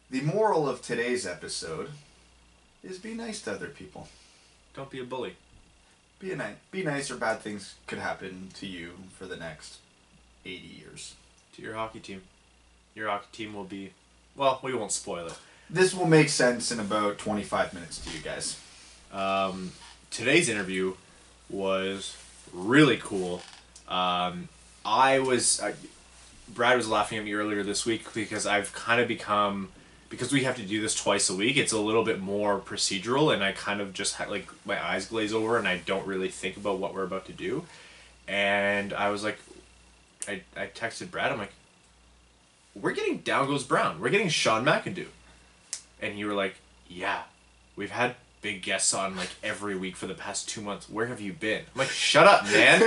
The moral of today's episode is be nice to other people. Don't be a bully. Be nice, or bad things could happen to you for the next 80 years. To your hockey team. Your hockey team will be... Well, we won't spoil it. This will make sense in about 25 minutes to you guys. Today's interview was really cool. Brad was laughing at me earlier this week because I've kind of become... Because we have to do this twice a week, it's a little bit more procedural, and I kind of just like my eyes glaze over and I don't really think about what we're about to do. And I was like, I texted Brad, I'm like, we're getting Down Goes Brown. We're getting Sean McIndoe. And you were like, yeah, we've had big guests on like every week for the past 2 months. Where have you been? I'm like, shut up, man.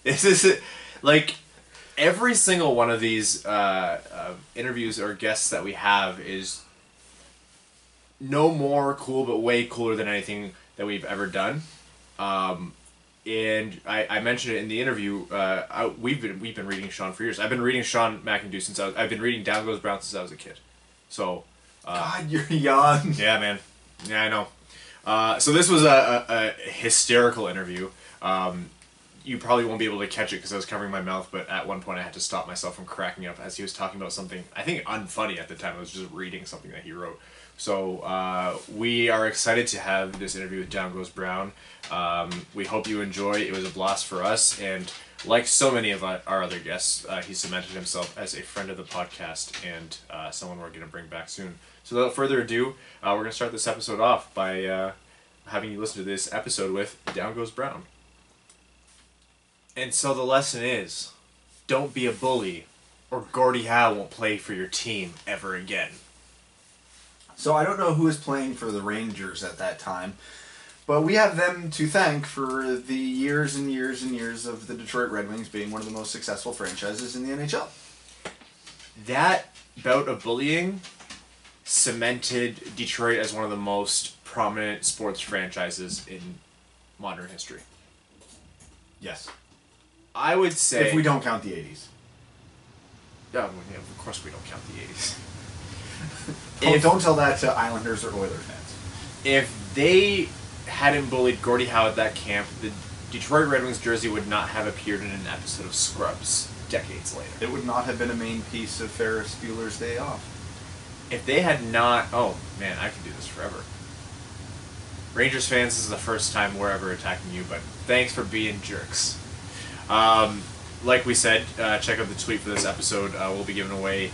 This is like... Every single one of these interviews or guests that we have is no more cool, but way cooler than anything that we've ever done. And I mentioned it in the interview. We've been reading Sean for years. I've been reading Sean McIndoe since I've been reading Down Goes Brown since I was a kid. So God, you're young. Yeah, man. Yeah, I know. So this was a hysterical interview. You probably won't be able to catch it because I was covering my mouth, but at one point I had to stop myself from cracking up as he was talking about something, I think, unfunny at the time. I was just reading something that he wrote. So we are excited to have this interview with Down Goes Brown. We hope you enjoy. It was a blast for us, and like so many of our other guests, he cemented himself as a friend of the podcast and someone we're going to bring back soon. So without further ado, we're going to start this episode off by having you listen to this episode with Down Goes Brown. And so the lesson is, don't be a bully, or Gordie Howe won't play for your team ever again. So I don't know who was playing for the Rangers at that time, but we have them to thank for the years and years and years of the Detroit Red Wings being one of the most successful franchises in the NHL. That bout of bullying cemented Detroit as one of the most prominent sports franchises in modern history. Yes. I would say... If we don't count the 80s. Yeah, of course we don't count the 80s. Don't tell that to Islanders or Oilers fans. If they hadn't bullied Gordie Howe at that camp, the Detroit Red Wings jersey would not have appeared in an episode of Scrubs decades later. It would not have been a main piece of Ferris Bueller's Day Off. If they had not... Oh, man, I could do this forever. Rangers fans, this is the first time we're ever attacking you, but thanks for being jerks. Like we said, check out the tweet for this episode. We'll be giving away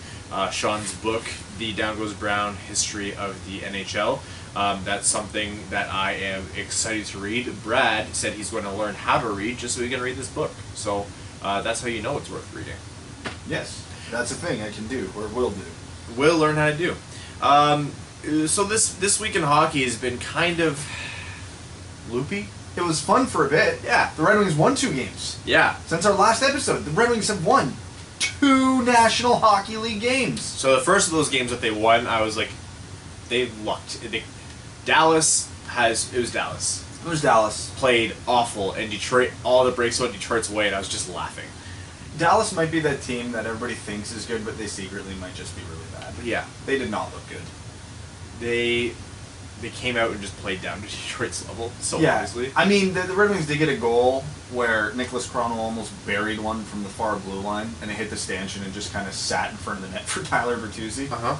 Sean's book, The Down Goes Brown History of the NHL. That's something that I am excited to read. Brad said he's going to learn how to read just so he can read this book. So that's how you know it's worth reading. Yes, that's a thing I can do, or will do. Will learn how to do. So this week in hockey has been kind of loopy. It was fun for a bit. Yeah. The Red Wings won 2 games. Yeah. Since our last episode, the Red Wings have won 2 National Hockey League games. So the first of those games that they won, I was like, they lucked. Dallas. It was Dallas. Played awful, and Detroit, all the breaks went Detroit's way, and I was just laughing. Dallas might be that team that everybody thinks is good, but they secretly might just be really bad. Yeah. They did not look good. They came out and just played down to Detroit's level, obviously. I mean, the Red Wings did get a goal where Nicholas Kronwall almost buried one from the far blue line, and it hit the stanchion and just kind of sat in front of the net for Tyler Bertuzzi. Uh-huh.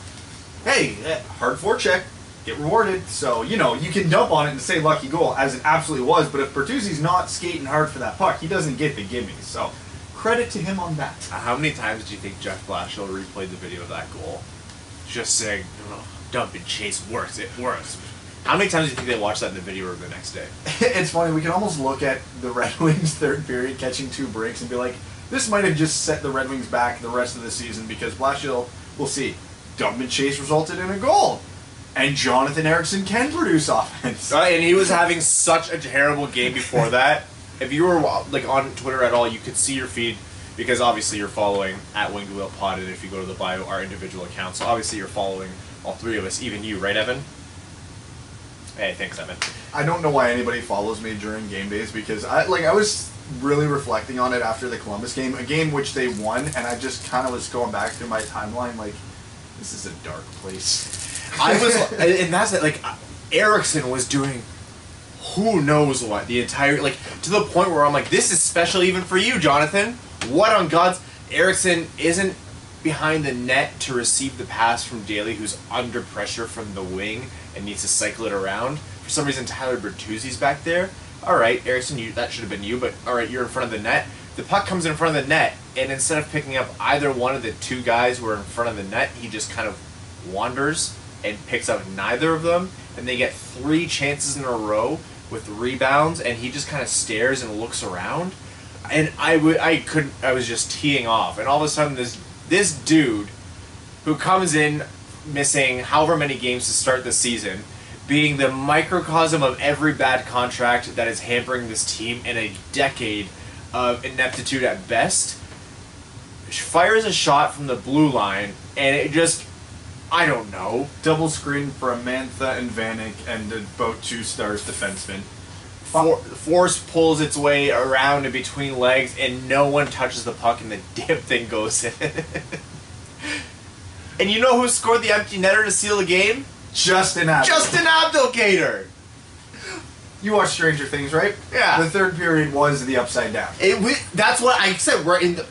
Hey, hard forecheck, get rewarded. So, you can dump on it and say lucky goal, as it absolutely was, but if Bertuzzi's not skating hard for that puck, he doesn't get the gimme. So, credit to him on that. How many times do you think Jeff Blashill replayed the video of that goal? Just saying, dump and chase works, it works. How many times do you think they watched that in the video room the next day? It's funny, we can almost look at the Red Wings third period catching 2 breaks and be like, this might have just set the Red Wings back the rest of the season because Blashill, we'll see, dump and chase resulted in a goal. And Jonathan Ericsson can produce offense. And he was having such a terrible game before that. If you were on Twitter at all, you could see your feed because obviously you're following at Winged Wheel Pod, and if you go to the bio, our individual accounts. So obviously you're following all 3 of us, even you, right, Evan? Hey, thanks, Evan. I don't know why anybody follows me during game days because I was really reflecting on it after the Columbus game, a game which they won, and I just kind of was going back through my timeline like, This is a dark place. I was, and that's it. Like Erickson was doing, who knows what the entire to the point where I'm like, this is special even for you, Jonathan. What on God's Erickson isn't behind the net to receive the pass from Daly, who's under pressure from the wing and needs to cycle it around. For some reason, Tyler Bertuzzi's back there. All right, Erickson, that should have been you, but all right, you're in front of the net. The puck comes in front of the net, and instead of picking up either one of the two guys who are in front of the net, he just kind of wanders and picks up neither of them, and they get 3 chances in a row with rebounds, and he just kind of stares and looks around. And I was just teeing off, and all of a sudden this dude who comes in missing however many games to start the season, being the microcosm of every bad contract that is hampering this team in a decade of ineptitude at best, fires a shot from the blue line, and it just, I don't know. Double screen for Mantha and Vanek and about 2 stars defensemen. Force pulls its way around in between legs, and no one touches the puck, and the damn thing goes in. And you know who scored the empty netter to seal the game? Justin Abdelkader. You watch Stranger Things, right? Yeah. The third period was the upside down. That's what I said. We're in the...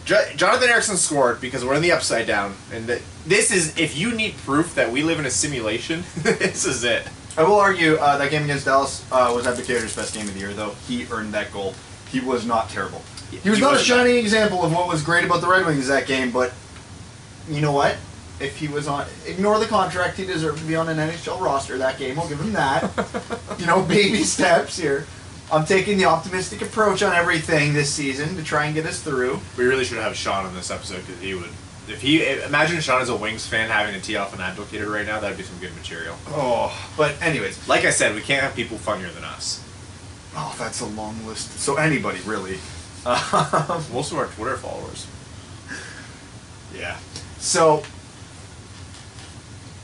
Jonathan Erickson scored because we're in the upside down. And this is... If you need proof that we live in a simulation, this is it. I will argue that game against Dallas was Abdelkader's best game of the year, though. He earned that goal. He was not terrible. He was not a shining example of what was great about the Red Wings that game, but you know what? If he was on... Ignore the contract. He deserved to be on an NHL roster that game. I'll give him that. Baby steps here. I'm taking the optimistic approach on everything this season to try and get us through. We really should have Sean on this episode because he would... Imagine Sean as a Wings fan having to tee off an Abdelkader right now. That would be some good material. Oh, but anyways. Like I said, we can't have people funnier than us. Oh, that's a long list. So anybody, really. Most of our Twitter followers. Yeah. So...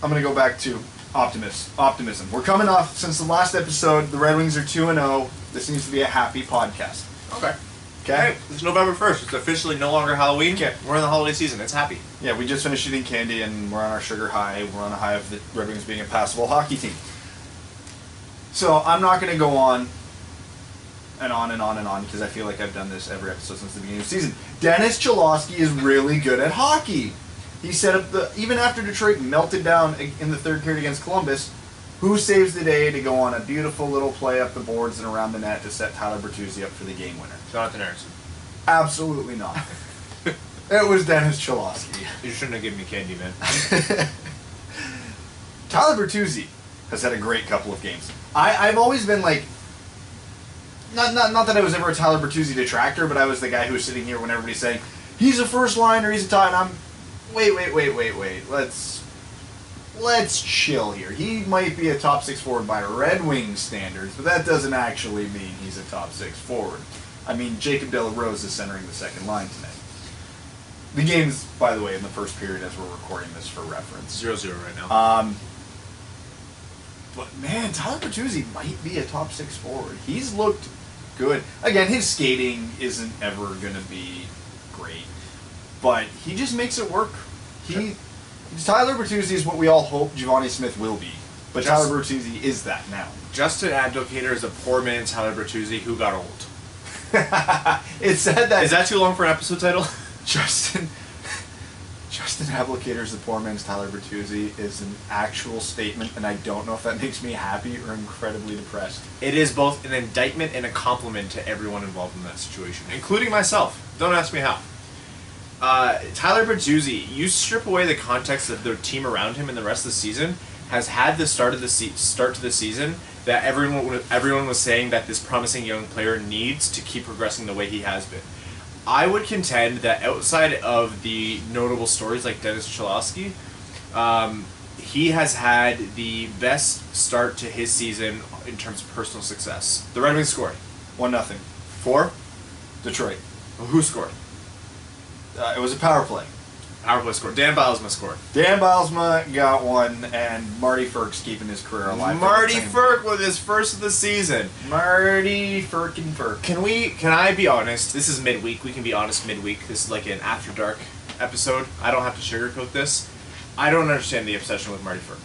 I'm going to go back to optimism. We're coming off, since the last episode, the Red Wings are 2-0. This needs to be a happy podcast. Okay. Okay? It's November 1st. It's officially no longer Halloween. Okay. We're in the holiday season. It's happy. Yeah, we just finished eating candy, and we're on our sugar high. We're on a high of the Red Wings being a passable hockey team. So I'm not going to go on and on and on and on, because I feel like I've done this every episode since the beginning of the season. Dennis Cholowski is really good at hockey. He set up even after Detroit melted down in the third period against Columbus, who saves the day to go on a beautiful little play up the boards and around the net to set Tyler Bertuzzi up for the game winner? Jonathan Erickson. Absolutely not. It was Dennis Cholowski. You shouldn't have given me candy, man. Tyler Bertuzzi has had a great couple of games. I've always been like, not that I was ever a Tyler Bertuzzi detractor, but I was the guy who was sitting here when everybody's saying, he's a first liner, he's a tie, and I'm... Wait. Let's chill here. He might be a top 6 forward by Red Wings standards, but that doesn't actually mean he's a top 6 forward. I mean, Jacob De La Rose is centering the second line tonight. The game's, by the way, in the first period as we're recording this for reference. 0-0 right now. But man, Tyler Bertuzzi might be a top 6 forward. He's looked good. Again, his skating isn't ever going to be great. But he just makes it work. Tyler Bertuzzi is what we all hope Giovanni Smith will be. But Tyler Bertuzzi is that now. Justin Abdelkader is a poor man's Tyler Bertuzzi who got old. It said that... Is that too long for an episode title? Justin Abdelkader is the poor man's Tyler Bertuzzi is an actual statement, and I don't know if that makes me happy or incredibly depressed. It is both an indictment and a compliment to everyone involved in that situation, including myself. Don't ask me how. Tyler Bertuzzi, you strip away the context of the team around him and the rest of the season, has had the start to the season that everyone was saying that this promising young player needs to keep progressing the way he has been. I would contend that outside of the notable stories like Dennis Cholowski, he has had the best start to his season in terms of personal success. The Red Wings scored 1-0. For Detroit. Who scored? It was a power play. Power play scored. Dan Bylsma scored. Dan Bylsma got one, and Marty Firk's keeping his career alive. Marty Firk with his first of the season. Marty Firk. Can I be honest? This is midweek. We can be honest midweek. This is like an after dark episode. I don't have to sugarcoat this. I don't understand the obsession with Marty Ferk.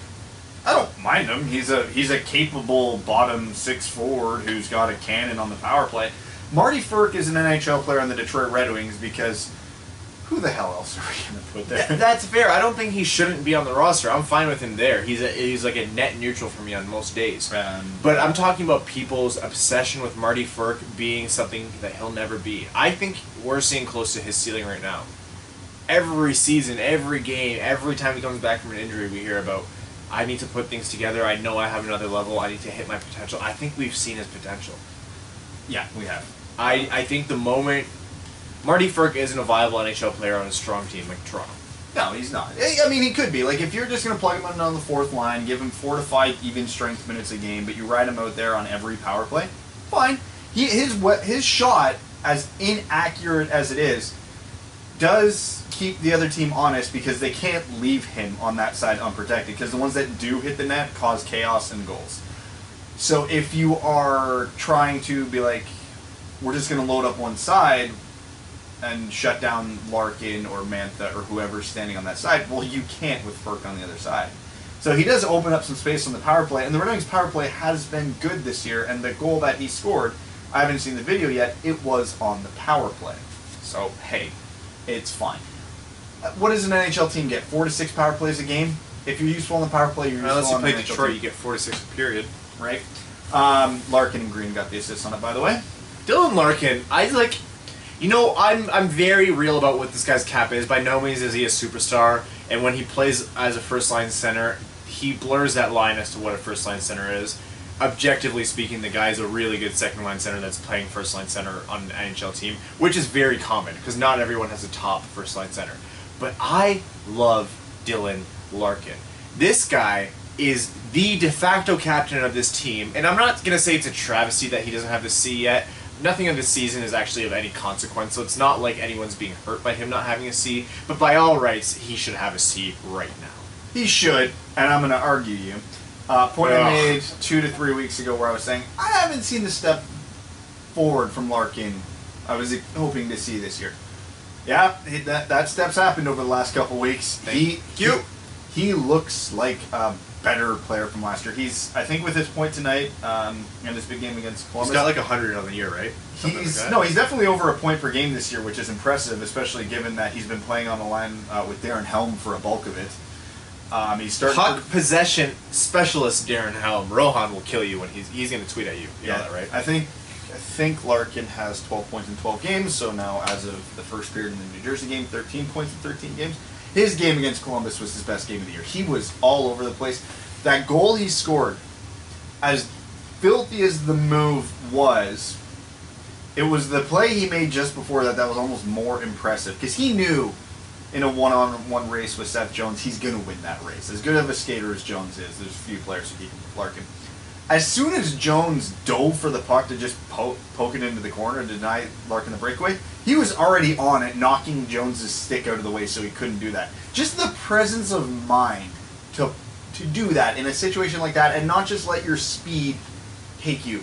I don't mind him. He's a capable bottom six forward who's got a cannon on the power play. Marty Ferk is an NHL player on the Detroit Red Wings because who the hell else are we going to put there? That's fair. I don't think he shouldn't be on the roster. I'm fine with him there. He's like a net neutral for me on most days. But I'm talking about people's obsession with Marty Ferk being something that he'll never be. I think we're seeing close to his ceiling right now. Every season, every game, every time he comes back from an injury, we hear about, I need to put things together. I know I have another level. I need to hit my potential. I think we've seen his potential. Yeah, we have. I think the moment Marty Ferk isn't a viable NHL player on a strong team like Toronto. No, he's not. I mean, he could be. Like, if you're just going to plug him in on the fourth line, give him 4 to 5 even strength minutes a game, but you ride him out there on every power play, fine. His shot, as inaccurate as it is, does keep the other team honest because they can't leave him on that side unprotected because the ones that do hit the net cause chaos and goals. So if you are trying to be like, we're just going to load up one side and shut down Larkin or Mantha or whoever's standing on that side, well, you can't with Ferk on the other side. So he does open up some space on the power play, and the Red Wings power play has been good this year, and the goal that he scored, I haven't seen the video yet, it was on the power play. So, hey, it's fine. What does an NHL team get? 4 to 6 power plays a game? If you're useful on the power play, you're useful on the NHL Unless you play Detroit, team. you get 4 to 6 a period. Right? Larkin and Green got the assists on it, by the way. Dylan Larkin, I'm very real about what this guy's cap is. By no means is he a superstar, and when he plays as a first-line center, he blurs that line as to what a first-line center is. Objectively speaking, the guy's a really good second-line center that's playing first-line center on an NHL team, which is very common, because not everyone has a top first-line center. But I love Dylan Larkin. This guy is the de facto captain of this team, and I'm not going to say it's a travesty that he doesn't have the C yet. Nothing of this season is actually of any consequence, so it's not like anyone's being hurt by him not having a C, but by all rights, he should have a C right now. He should, and I'm going to argue you. Point I made 2 to 3 weeks ago where I was saying, I haven't seen the step forward from Larkin I was hoping to see this year. Yeah, that step's happened over the last couple weeks. Thank you. He looks like a better player from last year. He's, I think with his point tonight, in this big game against Columbus. He's got like 100 on the year, right? He's definitely over a point per game this year, which is impressive, especially given that he's been playing on the line with Darren Helm for a bulk of it. He's starting Puck possession specialist Darren Helm. Rohan will kill you when he's going to tweet at you. You know that, right? I think Larkin has 12 points in 12 games, so now as of the first period in the New Jersey game, 13 points in 13 games. His game against Columbus was his best game of the year. He was all over the place. That goal he scored, as filthy as the move was, it was the play he made just before that was almost more impressive. Because he knew in a one-on-one race with Seth Jones, he's going to win that race. As good of a skater as Jones is, there's a few players who keep Larkin. As soon as Jones dove for the puck to just poke it into the corner and deny Larkin the breakaway, he was already on it, knocking Jones' stick out of the way so he couldn't do that. Just the presence of mind to do that in a situation like that and not just let your speed take you.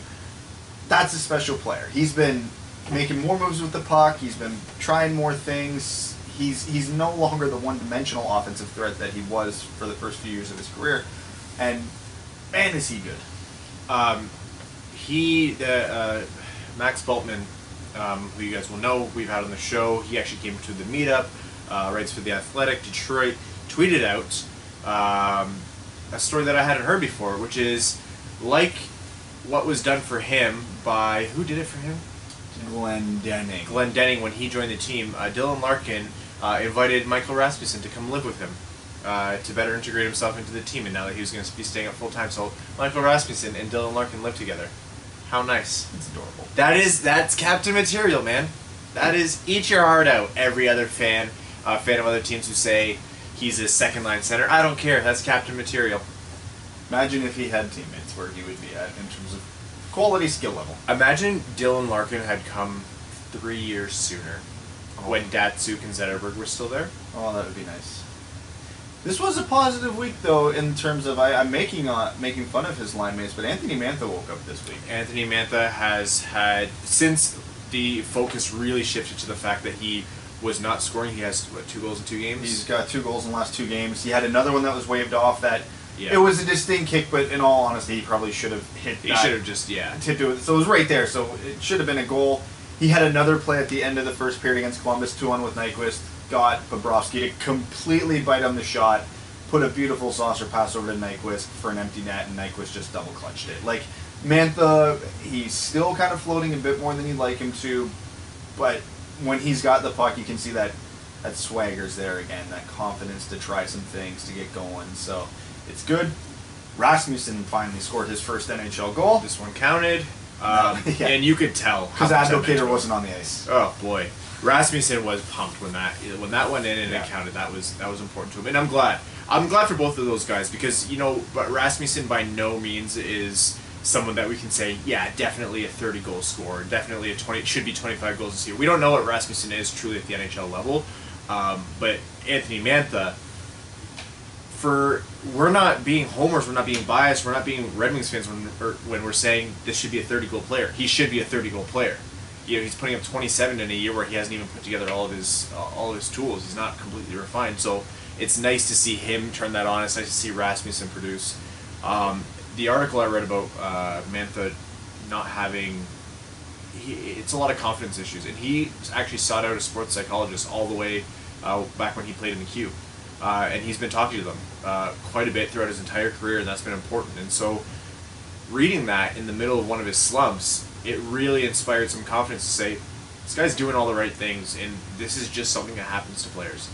That's a special player. He's been making more moves with the puck. He's been trying more things. He's no longer the one-dimensional offensive threat that he was for the first few years of his career. And man, is he good. Max Bultman, who you guys will know, we've had on the show, he actually came to the meetup, writes for The Athletic, Detroit, tweeted out a story that I hadn't heard before, which is like what was done for him by, who did it for him? Glenn Denning, when he joined the team. Dylan Larkin invited Michael Rasmussen to come live with him to better integrate himself into the team, and now that he was going to be staying up full time, so Michael Rasmussen and Dylan Larkin live together. How nice. It's adorable. That's captain material, man. That is, eat your heart out, every other fan of other teams who say he's a second line center. I don't care, that's captain material. Imagine if he had teammates where he would be at in terms of quality skill level. Imagine Dylan Larkin had come 3 years sooner when Datsuk and Zetterberg were still there. Oh, that would be nice. This was a positive week, though, in terms of I'm making fun of his line mates, but Anthony Mantha woke up this week. Anthony Mantha has had, since the focus really shifted to the fact that he was not scoring. He has, what, 2 goals in 2 games? He's got 2 goals in the last 2 games. He had another one that was waved off that Yeah. it was a distinct kick, but in all honesty, he probably should have hit that. He should have just, yeah. To do it. So it was right there, so it should have been a goal. He had another play at the end of the first period against Columbus, 2-1 with Nyquist. Got Bobrovsky to completely bite on the shot, put a beautiful saucer pass over to Nyquist for an empty net, and Nyquist just double clutched it. Like, Mantha, he's still kind of floating a bit more than you'd like him to, but when he's got the puck, you can see that swagger's there again, that confidence to try some things, to get going. So it's good. Rasmussen finally scored his first NHL goal. This one counted. Yeah. And you could tell. Because Advocator wasn't on the ice. Oh, boy. Rasmussen was pumped when that went in and it counted. That was important to him. And I'm glad. I'm glad for both of those guys because, you know, but Rasmussen by no means is someone that we can say, yeah, definitely a 30-goal scorer, definitely should be 25 goals this year. We don't know what Rasmussen is truly at the NHL level, but Anthony Mantha, we're not being homers, we're not being biased, we're not being Red Wings fans when we're saying this should be a 30-goal player. He should be a 30-goal player. You know, he's putting up 27 in a year where he hasn't even put together all of his tools. He's not completely refined, so it's nice to see him turn that on. It's nice to see Rasmussen produce. The article I read about Mantha not having, it's a lot of confidence issues, and he actually sought out a sports psychologist all the way back when he played in the Q, and he's been talking to them quite a bit throughout his entire career, and that's been important. And so, reading that in the middle of one of his slumps, it really inspired some confidence to say, this guy's doing all the right things, and this is just something that happens to players.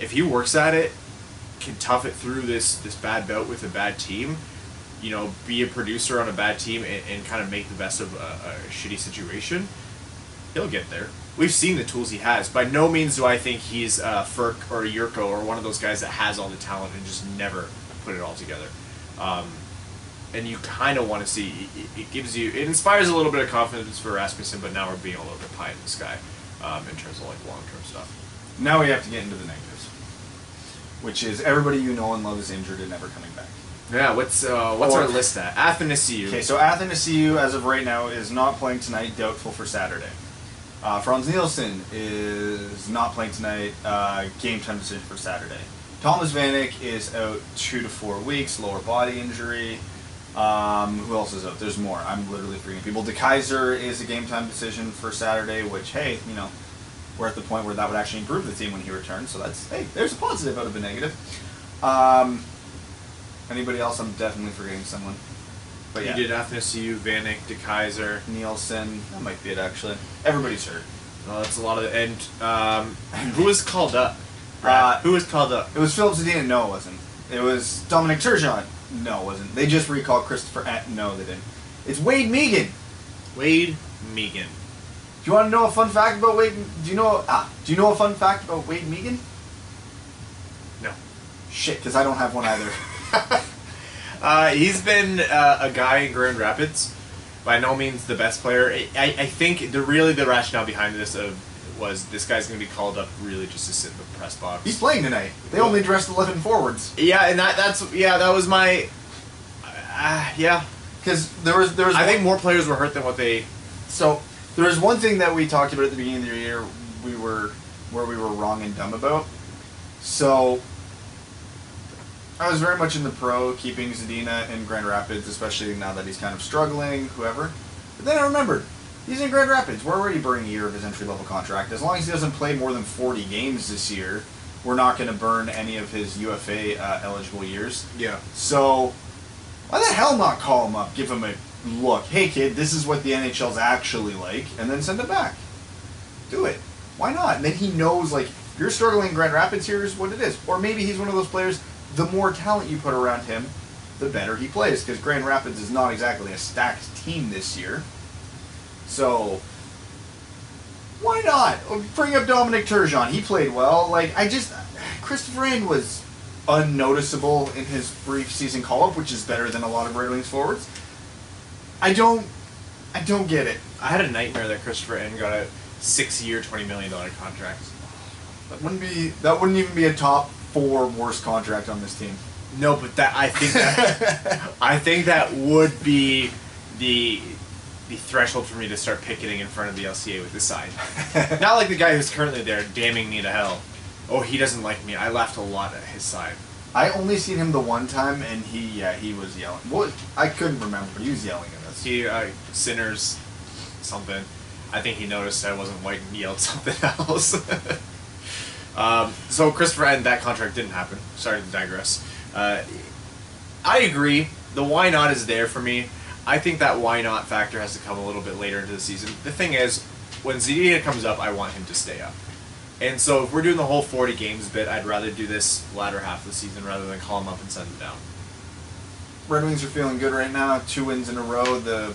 If he works at it, can tough it through this bad bout with a bad team, you know, be a producer on a bad team and kind of make the best of a shitty situation, he'll get there. We've seen the tools he has. By no means do I think he's Furk or Yurko or one of those guys that has all the talent and just never put it all together. And you kind of want to see, it inspires a little bit of confidence for Rasmussen, but now we're being a little bit pie in the sky in terms of like long-term stuff. Now we have to get into the negatives, which is everybody you know and love is injured and never coming back. Yeah, what's our list at? Athanasiou. Okay, so Athanasiou, as of right now, is not playing tonight, doubtful for Saturday. Franz Nielsen is not playing tonight, game time decision for Saturday. Thomas Vanek is out 2 to 4 weeks, lower body injury. Who else is out? There's more. I'm literally forgetting people. De Kaiser is a game time decision for Saturday, which, hey, you know, we're at the point where that would actually improve the team when he returns, so that's, hey, there's a positive out of a negative. Anybody else? I'm definitely forgetting someone. But yeah. You did Athanasiou, Vanek, De Kaiser, Nielsen. That might be it, actually. Everybody's hurt. Well, that's a lot of it. And who was called up? Who was called up? It was Philip Zadina. No, it wasn't. It was Dominic Turgeon. No, it wasn't. They just recalled Christopher. No, they didn't. It's Wade Megan. Wade Megan. Do you want to know a fun fact about Wade? Do you know a fun fact about Wade Megan? No. Shit, because I don't have one either. He's been a guy in Grand Rapids. By no means the best player. I think the rationale behind this was this guy's going to be called up really just to sit in the press box. He's playing tonight. They only dressed 11 forwards. Yeah, and that was my yeah. Because there was. I think more players were hurt than what they. So there was one thing that we talked about at the beginning of the year. We were wrong and dumb about. So I was very much in the pro keeping Zadina in Grand Rapids, especially now that he's kind of struggling, whoever. But then I remembered, he's in Grand Rapids. We're already burning a year of his entry-level contract. As long as he doesn't play more than 40 games this year, we're not going to burn any of his UFA eligible years. Yeah. So why the hell not call him up, give him a look? Hey, kid, this is what the NHL's actually like, and then send him back. Do it. Why not? And then he knows, like, you're struggling in Grand Rapids, here's what it is. Or maybe he's one of those players, the more talent you put around him, the better he plays, because Grand Rapids is not exactly a stacked team this year. So why not? Bring up Dominic Turgeon. He played well. Like, Christopher End was unnoticeable in his brief season call-up, which is better than a lot of Red Wings forwards. I don't get it. I had a nightmare that Christopher End got a 6-year, $20 million contract. That wouldn't even be a top 4 worst contract on this team. No, but I think that would be the threshold for me to start picketing in front of the LCA with this sign. Not like the guy who's currently there damning me to hell. Oh, he doesn't like me. I laughed a lot at his sign. I only seen him the one time, and he was yelling. What? I couldn't remember, but he was yelling at us. He, sinners, something. I think he noticed I wasn't white and yelled something else. So Christopher, and that contract didn't happen. Sorry to digress. I agree. The why not is there for me. I think that why not factor has to come a little bit later into the season. The thing is, when Zadina comes up, I want him to stay up. And so if we're doing the whole 40 games bit, I'd rather do this latter half of the season rather than call him up and send him down. Red Wings are feeling good right now. 2 wins in a row. The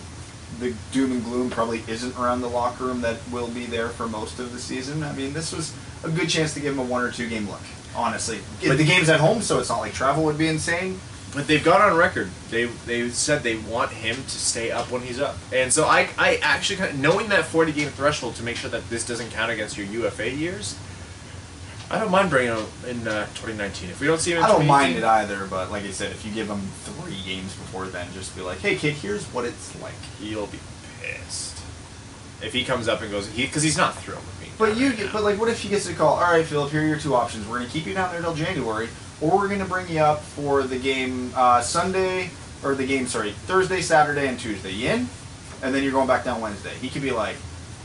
doom and gloom probably isn't around the locker room that will be there for most of the season. I mean, this was a good chance to give him a 1 or 2 game look, honestly. But the game's at home, so it's not like travel would be insane. But they've gone on record. They said they want him to stay up when he's up. And so I actually, knowing that 40-game threshold to make sure that this doesn't count against your UFA years, I don't mind bringing him in 2019. If we don't see him in 2018... I don't mind it either, but like I said, if you give him 3 games before then, just be like, hey, kid, here's what it's like. He'll be pissed. If he comes up and goes... Because he's not thrilled with me. But like, what if he gets a call? All right, Philip, here are your 2 options. We're going to keep you down there till January, or we're going to bring you up for the game Thursday, Saturday, and Tuesday. You in? And then you're going back down Wednesday. He could be like,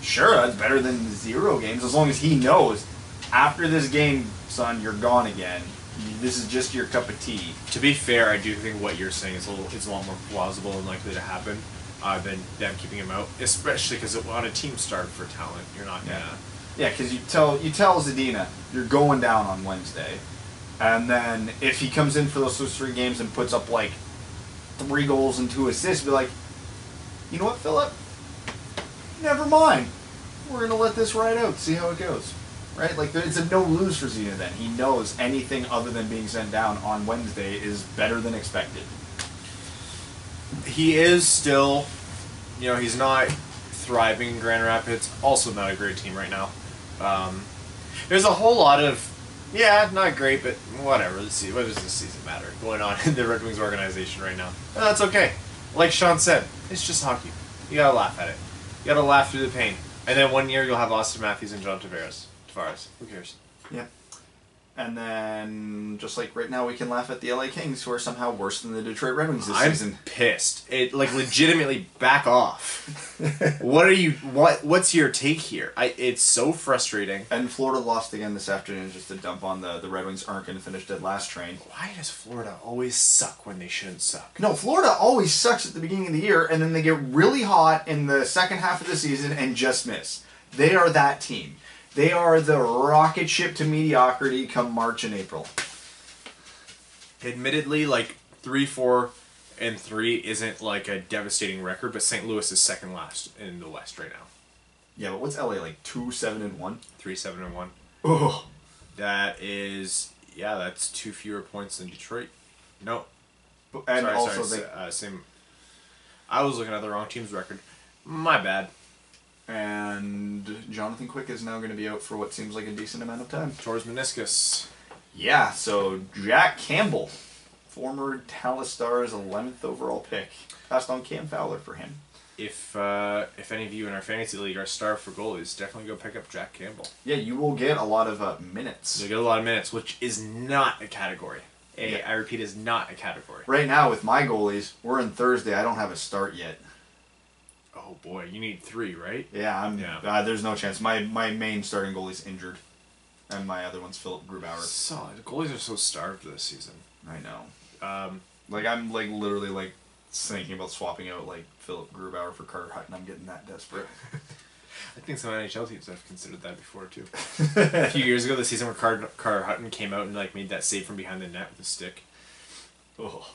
sure, that's better than 0 games, as long as he knows, after this game, son, you're gone again. This is just your cup of tea. To be fair, I do think what you're saying is a lot more plausible and likely to happen than them keeping him out, especially because on a team starved for talent, you're not going to... Yeah, because you tell Zadina, you're going down on Wednesday. And then if he comes in for those 3 games and puts up like 3 goals and 2 assists, be like, you know what, Philip? Never mind. We're going to let this ride out, see how it goes. Right? Like, it's a no-lose for Zadina then. He knows anything other than being sent down on Wednesday is better than expected. He is still, he's not thriving in Grand Rapids. Also not a great team right now. There's a whole lot of, not great, but whatever. Let's see, what does this season matter going on in the Red Wings organization right now? And that's okay. Like Sean said, it's just hockey. You gotta laugh at it. You gotta laugh through the pain. And then one year you'll have Austin Matthews and John Tavares. Who cares? Yeah. And then, just like right now, we can laugh at the LA Kings, who are somehow worse than the Detroit Red Wings this season. I'm pissed. Legitimately, back off. What's your take here? It's so frustrating. And Florida lost again this afternoon, just to dump on the Red Wings aren't going to finish dead last train. Why does Florida always suck when they shouldn't suck? No, Florida always sucks at the beginning of the year, and then they get really hot in the second half of the season and just miss. They are that team. They are the rocket ship to mediocrity come March and April. Admittedly, 3-4-3 isn't like a devastating record, but St. Louis is second last in the West right now. Yeah, but what's LA, 2-7-1? 3-7-1. Oh. That is, that's 2 fewer points than Detroit. No. And same. I was looking at the wrong team's record. My bad. And Jonathan Quick is now going to be out for what seems like a decent amount of time. Towards meniscus. Yeah, so Jack Campbell, former Dallas Stars 11th overall pick, passed on Cam Fowler for him. If any of you in our fantasy league are starved for goalies, definitely go pick up Jack Campbell. Yeah, you will get a lot of minutes. You'll get a lot of minutes, which is not a category. I repeat, is not a category. Right now, with my goalies, we're in Thursday. I don't have a start yet. Oh boy, you need 3, right? Yeah, there's no chance. My main starting goalie's injured, and my other one's Philip Grubauer. The goalies are so starved this season. I know. I'm literally thinking about swapping out Philip Grubauer for Carter Hutton. I'm getting that desperate. I think some NHL teams have considered that before too. A few years ago, the season where Carter Hutton came out and made that save from behind the net with a stick. Oh.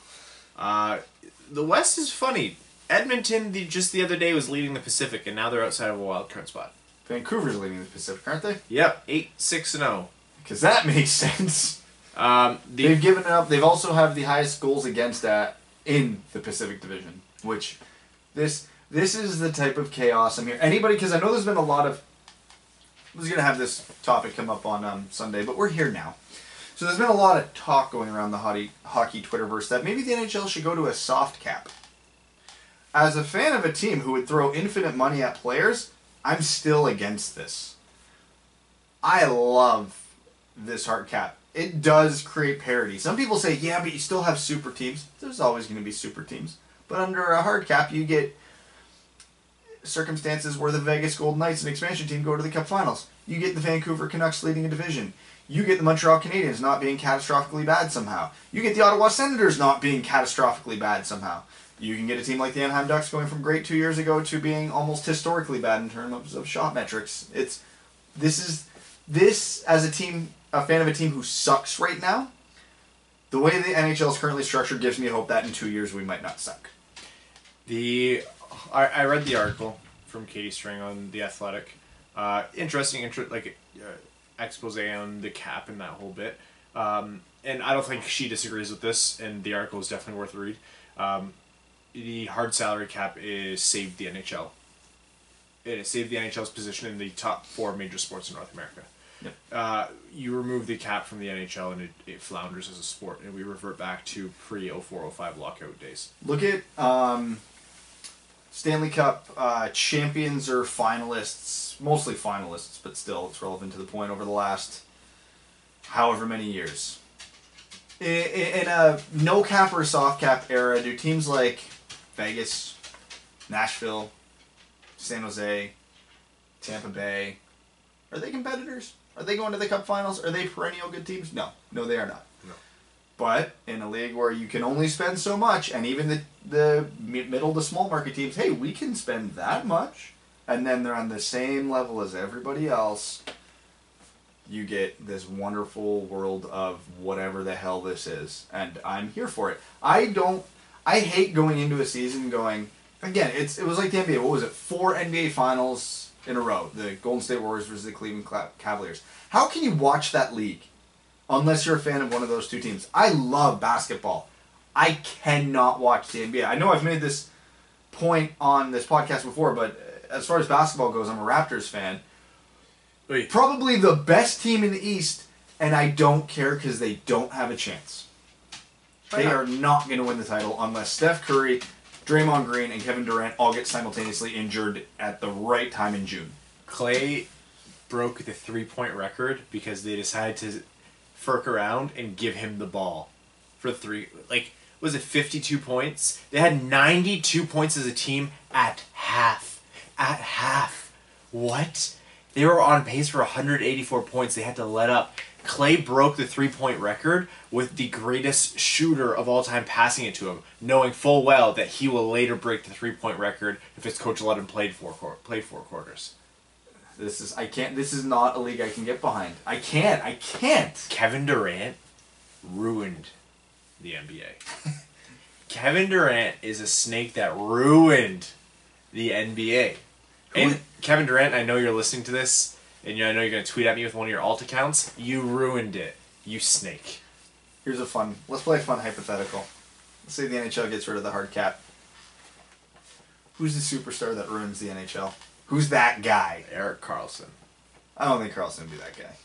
The West is funny. Edmonton, just the other day, was leading the Pacific, and now they're outside of a wild card spot. Vancouver's leading the Pacific, aren't they? Yep, 8-6-0. Because that makes sense. They've given up. They've also have the highest goals against in the Pacific Division. Which, this is the type of chaos I'm here. Because I know there's been a lot of. I was gonna have this topic come up on Sunday, but we're here now. So there's been a lot of talk going around the hockey Twitterverse that maybe the NHL should go to a soft cap. as a fan of a team who would throw infinite money at players, I'm still against this. I love this hard cap. It does create parity. Some people say, yeah, but you still have super teams. There's always going to be super teams. But under a hard cap, you get circumstances where the Vegas Golden Knights, an expansion team, go to the Cup Finals. You get the Vancouver Canucks leading a division. You get the Montreal Canadiens not being catastrophically bad somehow. You get the Ottawa Senators not being catastrophically bad somehow. You can get a team like the Anaheim Ducks going from great 2 years ago to being almost historically bad in terms of shot metrics. This as a team, a fan of a team who sucks right now, the way the NHL is currently structured gives me hope that in 2 years we might not suck. I read the article from Katie String on The Athletic. Interesting, expose on the cap and that whole bit. And I don't think she disagrees with this, and the article is definitely worth a read. The hard salary cap is saved the NHL. It has saved the NHL's position in the top 4 major sports in North America. Yep. You remove the cap from the NHL and it flounders as a sport, and we revert back to pre-04-05 lockout days. Look at Stanley Cup champions or finalists, mostly finalists, but still it's relevant to the point over the last however many years. In a no cap or soft cap era, do teams like Vegas, Nashville, San Jose, Tampa Bay, are they competitors? Are they going to the Cup Finals? Are they perennial good teams? No, they are not. No. But in a league where you can only spend so much, and even the middle to small market teams, hey, we can spend that much, and then they're on the same level as everybody else, you get this wonderful world of whatever the hell this is. And I'm here for it. I hate going into a season going, again, it was like the NBA. What was it? 4 NBA Finals in a row. The Golden State Warriors versus the Cleveland Cavaliers. How can you watch that league unless you're a fan of one of those two teams? I love basketball. I cannot watch the NBA. I know I've made this point on this podcast before, but as far as basketball goes, I'm a Raptors fan. Wait. Probably the best team in the East, and I don't care because they don't have a chance. They are not going to win the title unless Steph Curry, Draymond Green, and Kevin Durant all get simultaneously injured at the right time in June. Clay broke the 3-point record because they decided to furk around and give him the ball for 3. Was it 52 points? They had 92 points as a team at half. At half. What? They were on pace for 184 points. They had to let up. Clay broke the 3-point record with the greatest shooter of all time passing it to him, knowing full well that he will later break the 3-point record if his coach let him play 4 quarters. This is not a league I can get behind. I can't. Kevin Durant ruined the NBA. Kevin Durant is a snake that ruined the NBA. And Kevin Durant, I know you're listening to this, and I know you're going to tweet at me with one of your alt accounts. You ruined it, you snake. Let's play a fun hypothetical. Let's say the NHL gets rid of the hard cap. Who's the superstar that ruins the NHL? Who's that guy? Erik Karlsson. I don't think Karlsson would be that guy.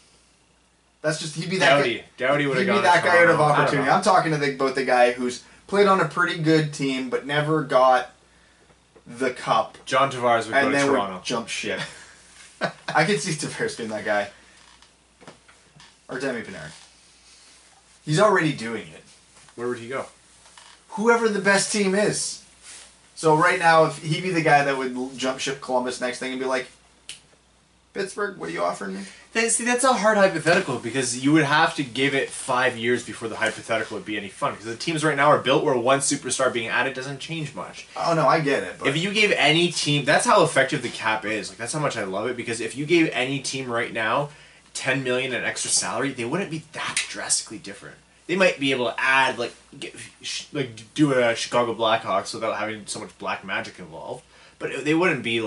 That's just, he'd be that guy. Doughty would have gone. He'd be that guy out of opportunity. I'm talking about the guy who's played on a pretty good team, but never got the cup. John Tavares would go to Toronto. And then would jump ship. I could see Tavares being that guy. Artemi Panarin. He's already doing it. Where would he go? Whoever the best team is. So right now, if he'd be the guy that would jump ship Columbus next thing and be like, Pittsburgh, what are you offering me? See, that's a hard hypothetical because you would have to give it 5 years before the hypothetical would be any fun. Because the teams right now are built where one superstar being added doesn't change much. Oh, no, I get it. But if you gave any team... That's how effective the cap is. That's how much I love it. Because if you gave any team right now $10 million in extra salary, they wouldn't be that drastically different. They might be able to add, do a Chicago Blackhawks without having so much black magic involved. But they wouldn't be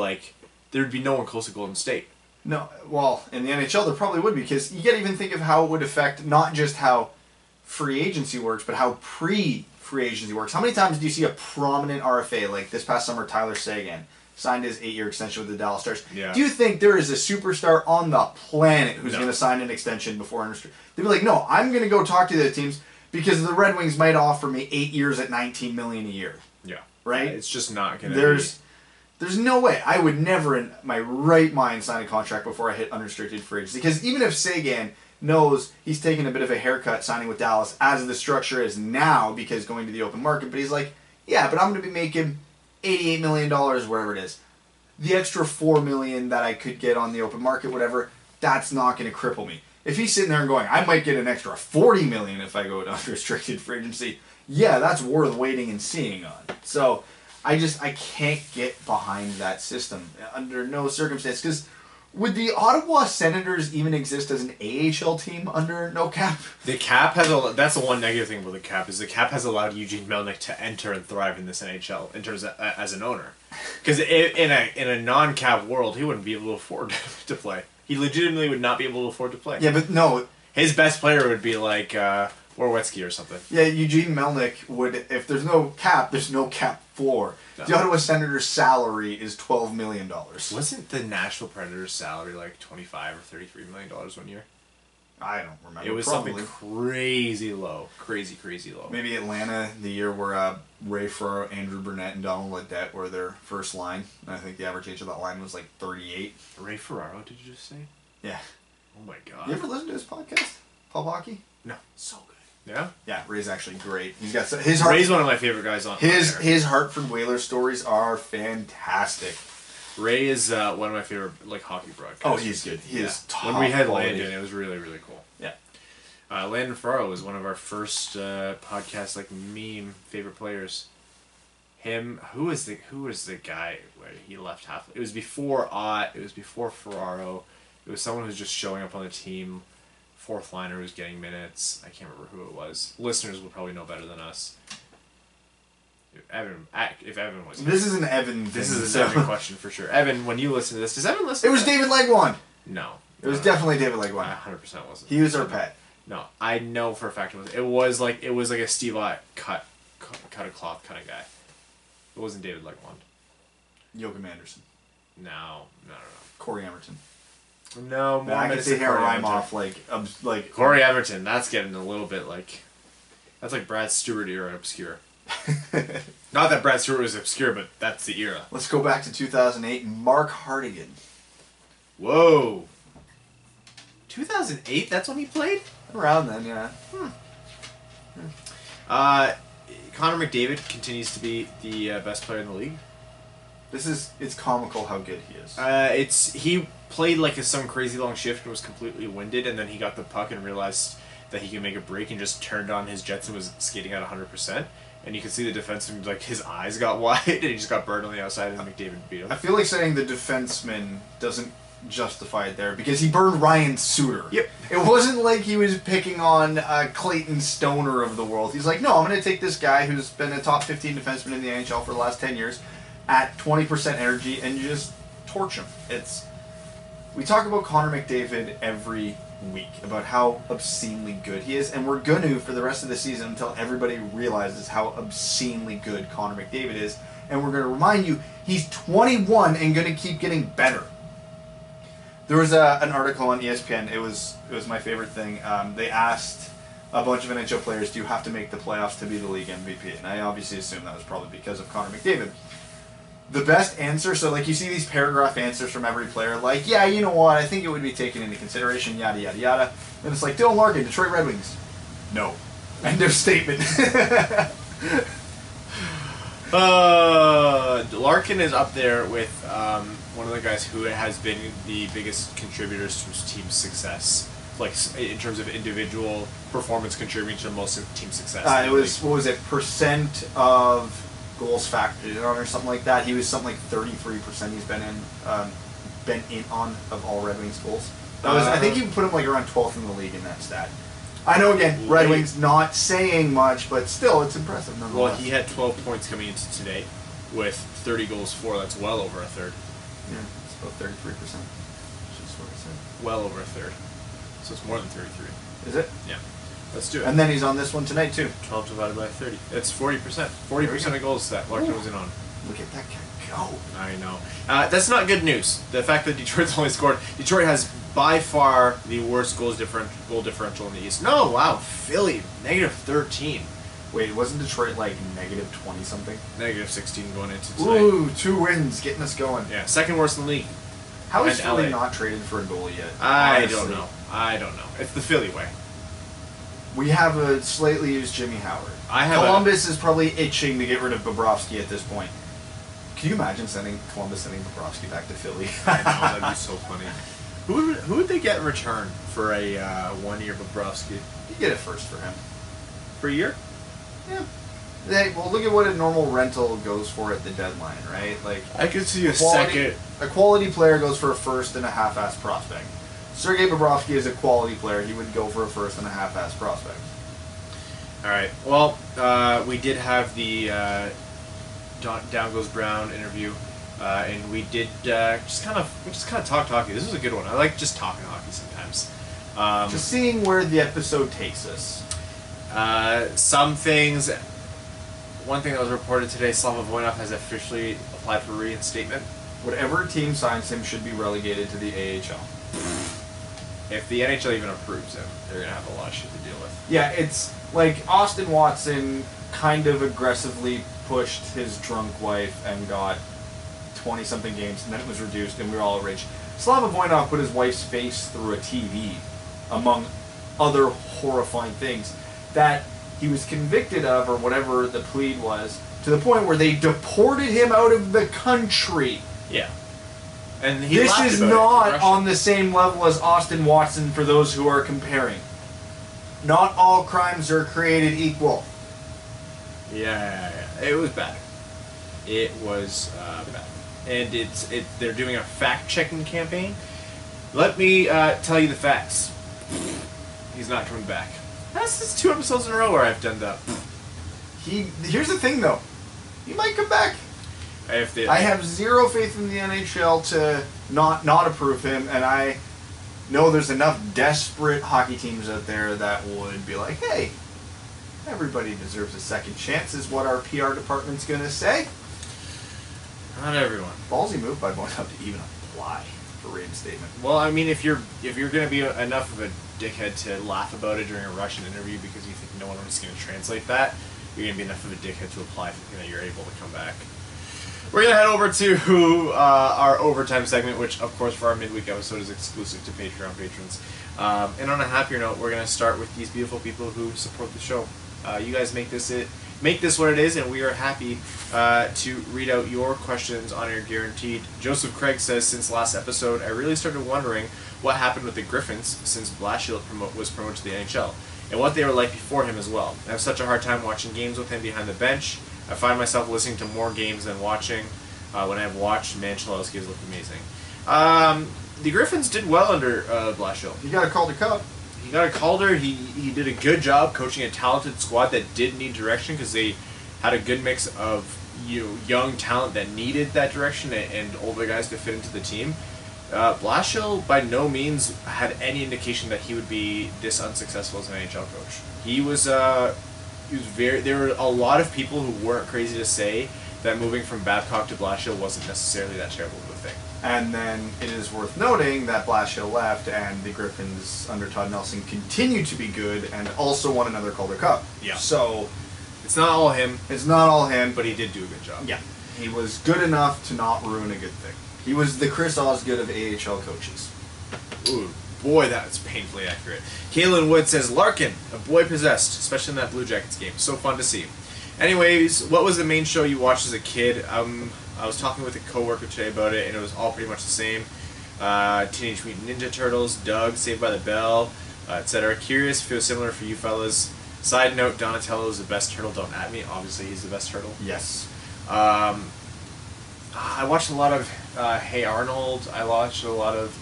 there'd be no one close to Golden State. No, well, in the NHL there probably would be, because you got to even think of how it would affect not just how free agency works, but how pre-free agency works. How many times do you see a prominent RFA, like this past summer, Tyler Seguin, signed his 8-year extension with the Dallas Stars? Yeah. Do you think there is a superstar on the planet who's going to sign an extension before industry? They'd be like, no, I'm going to go talk to the teams because the Red Wings might offer me 8 years at $19 million a year. Yeah. Right? It's just not going to There's no way. I would never in my right mind sign a contract before I hit unrestricted free agency. Because even if Sagan knows he's taking a bit of a haircut signing with Dallas as the structure is now because going to the open market, but he's like, yeah, but I'm going to be making $88 million, wherever it is. The extra $4 million that I could get on the open market, whatever, that's not going to cripple me. If he's sitting there and going, I might get an extra $40 million if I go to unrestricted free agency, yeah, that's worth waiting and seeing on. So I can't get behind that system under no circumstance. Because would the Ottawa Senators even exist as an AHL team under no cap? The cap has that's the one negative thing about the cap is the cap has allowed Eugene Melnyk to enter and thrive in this NHL in terms of, as an owner. Because in a non-cap world, he wouldn't be able to afford to play. He legitimately would not be able to afford to play. Yeah, but no. His best player would be like Worwitzki or something. Yeah, Eugene Melnyk would, if there's no cap, there's no cap floor. No. The Ottawa Senators' salary is $12 million. Wasn't the Nashville Predators' salary like $25 or $33 million 1 year? I don't remember. It was probably something crazy low. Crazy low. Maybe Atlanta, the year where Ray Ferraro, Andrew Burnett, and Donald Ledette were their first line. And I think the average age of that line was like 38. Ray Ferraro, did you just say? Yeah. Oh my god. You ever listen to his podcast, Pub Hockey? No. So good. Yeah? Yeah, Ray's actually great. He's got Ray's one of my favorite guys on his Hartford Whalers stories are fantastic. Ray is one of my favorite hockey broadcasters. Oh, he's good. He is top When we had quality. Landon, it was really, really cool. Yeah. Landon Ferraro was one of our first podcast meme favorite players. Him, who was the guy where he left half? It was before Ott. It was before Ferraro. It was someone who was just showing up on the team. Fourth liner who was getting minutes. I can't remember who it was. Listeners will probably know better than us. If Evan was here. This is an Evan thing. This is an Evan question for sure. Evan, when you listen to this, does Evan listen? It was David Legwand. No. It was definitely David Legwand. 100% wasn't. He was our pet. No, I know for a fact it was. It was like a Steve Ott cut a cloth kind of guy. It wasn't David Legwand. Joachim Anderson. No. Corey Emerton. No, more I can sit here and rhyme off like Corey Everton. That's getting a little bit that's like Brad Stewart era obscure. Not that Brad Stewart was obscure, but that's the era. Let's go back to 2008. Mark Hardigan. Whoa. 2008. That's when he played. Around then, yeah. Connor McDavid continues to be the best player in the league. It's comical how good he is. He played some crazy long shift and was completely winded, and then he got the puck and realized that he could make a break and just turned on his jets and was skating at 100%. And you could see the defenseman, his eyes got wide and he just got burned on the outside and McDavid beat him. I feel like saying the defenseman doesn't justify it there because he burned Ryan Suter. Yep. It wasn't like he was picking on Clayton Stoner of the world. He's like, no, I'm going to take this guy who's been a top 15 defenseman in the NHL for the last 10 years at 20% energy and just torch him. We talk about Connor McDavid every week about how obscenely good he is, and we're going to for the rest of the season until everybody realizes how obscenely good Connor McDavid is, and we're going to remind you he's 21 and going to keep getting better. There was an article on ESPN. It was my favorite thing. They asked a bunch of NHL players, do you have to make the playoffs to be the league MVP? And I obviously assume that was probably because of Connor McDavid. The best answer, so you see these paragraph answers from every player, yeah, you know what, I think it would be taken into consideration, yada, yada, yada. And it's Dylan Larkin, Detroit Red Wings. No. End of statement. Larkin is up there with one of the guys who has been the biggest contributors to his team's success. In terms of individual performance contributing to most of the team's success. What was it, percent of goals factored on or something like that. He was something like 33% he's been in on of all Red Wings goals. I think you put him around 12th in the league in that stat. I know again, Red Wings not saying much, but still it's impressive nonetheless. Well, he had 12 points coming into today with 30 goals for. That's well over a third. Yeah, it's about 33%. That's what I said. Well over a third. So it's more than 33. Is it? Yeah. Let's do it. And then he's on this one tonight, too. 12 divided by 30. That's 40%. 40% of goals that Larkin was in on. Look at that guy go. I know. That's not good news. The fact that Detroit's only scored... Detroit has by far the worst goal differential in the East. No, wow. Philly, -13. Wait, wasn't Detroit like negative 20 something? Negative 16 going into tonight. Ooh, 2 wins, getting us going. Yeah, second worst in the league. How is And Philly LA. not traded for a goalie yet? I Honestly. don't know. I don't know. It's the Philly way. We have a slightly used Jimmy Howard. I have Columbus is probably itching to get rid of Bobrovsky at this point. Can you imagine Columbus sending Bobrovsky back to Philly? I know, that'd be so funny. Who would they get in return for a 1-year Bobrovsky? You get it first for him. For a year? Yeah. Well, look at what a normal rental goes for at the deadline, right? Like I could see a quality, second. A quality player goes for a first and a half-ass prospect. Sergei Bobrovsky is a quality player. He would go for a first and a half-ass prospect. All right. Well, we did have the Down Goes Brown interview, and we did just kind of talk hockey. This was a good one. I like just talking hockey sometimes. Just seeing where the episode takes us. Some things. One thing that was reported today: Slava Voinov has officially applied for reinstatement. Whatever team signs him should be relegated to the AHL. If the NHL even approves him, they're gonna have a lot of shit to deal with. Yeah, it's like Austin Watson kind of aggressively pushed his drunk wife and got 20-something games, and then it was reduced, and we were all rich. Slava Voinov put his wife's face through a TV, among other horrifying things, that he was convicted of, or whatever the plea was, to the point where they deported him out of the country. Yeah. And he This laughed is about it in not Russia. on the same level as Austin Watson for those who are comparing. Not all crimes are created equal. Yeah. It was bad. It was bad. And they're doing a fact-checking campaign. Let me tell you the facts. He's not coming back. That's 2 episodes in a row where I've done that. Here's the thing, though. He might come back. I have zero faith in the NHL to not approve him, and I know there's enough desperate hockey teams out there that would be like, hey, everybody deserves a second chance, is what our PR department's going to say. Not everyone. Ballsy move by going up to even apply for reinstatement. Well, I mean, if you're going to be enough of a dickhead to laugh about it during a Russian interview because you think no one is going to translate that, you're going to be enough of a dickhead to apply thinking that you're able to come back. We're going to head over to our overtime segment, which, of course, for our midweek episode is exclusive to Patreon patrons. And on a happier note, we're going to start with these beautiful people who support the show. You guys make this what it is, and we are happy to read out your questions on Air Guaranteed. Joseph Craig says, since last episode, I really started wondering what happened with the Griffins since Blashill was promoted to the NHL, and what they were like before him as well. I have such a hard time watching games with him behind the bench. I find myself listening to more games than watching. When I have watched, man, Chalowski has looked amazing. The Griffins did well under Blashill. You got a Calder Cup. He got a Calder. He did a good job coaching a talented squad that did need direction because they had a good mix of young talent that needed that direction and older guys to fit into the team. Blashill by no means had any indication that he would be this unsuccessful as an NHL coach. He was very. There were a lot of people who weren't crazy to say that moving from Babcock to Blashill wasn't necessarily that terrible of a thing. And then it is worth noting that Blashill left and the Griffins under Todd Nelson continued to be good and also won another Calder Cup. Yeah. So it's not all him. It's not all him. But he did do a good job. Yeah. He was good enough to not ruin a good thing. He was the Chris Osgood of AHL coaches. Ooh, boy, that's painfully accurate. Kaylin Wood says, Larkin, a boy possessed, especially in that Blue Jackets game. So fun to see. Anyways, what was the main show you watched as a kid? I was talking with a coworker today about it, and it was all pretty much the same. Teenage Mutant Ninja Turtles, Doug, Saved by the Bell, etc. Curious if it was similar for you fellas. Side note, Donatello is the best turtle. Don't at me. Obviously, he's the best turtle. Yes. I watched a lot of Hey Arnold. I watched a lot of